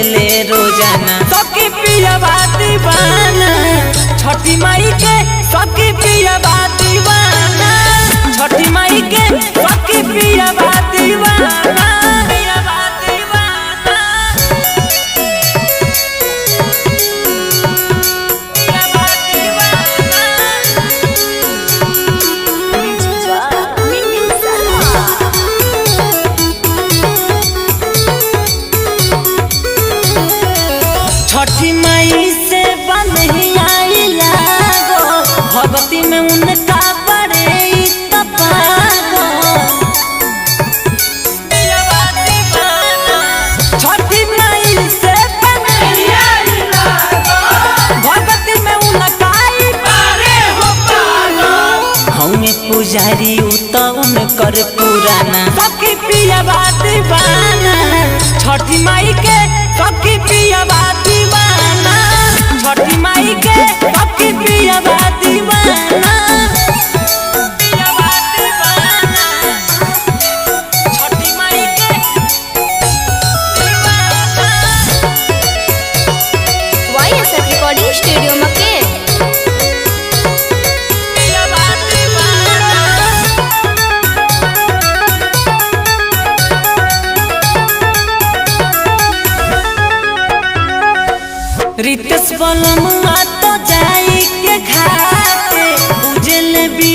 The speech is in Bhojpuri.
ले रोजाना। सखी पियवा दीवाना छठी माई के, सखी पियवा दीवाना छठी माई के, सखी पियवा दीवाना। छठी माई से बंधिया लागो, भगवती में उनका बड़े तपागो। छठी माई से बंधिया लागो, भगवती में उनका बड़े हो पागो। हमें पुजारी उता उनकर पुराना। सखी पियवा दीवाना छठी माई के, सखी पियवा दीवाना छठी माई के, सखी पियवा दीवाना। छठी माई के YSF रिकॉर्डिंग स्टूडियो मके। रितेश बलमुआ तो जाई के घाटे, उजल भी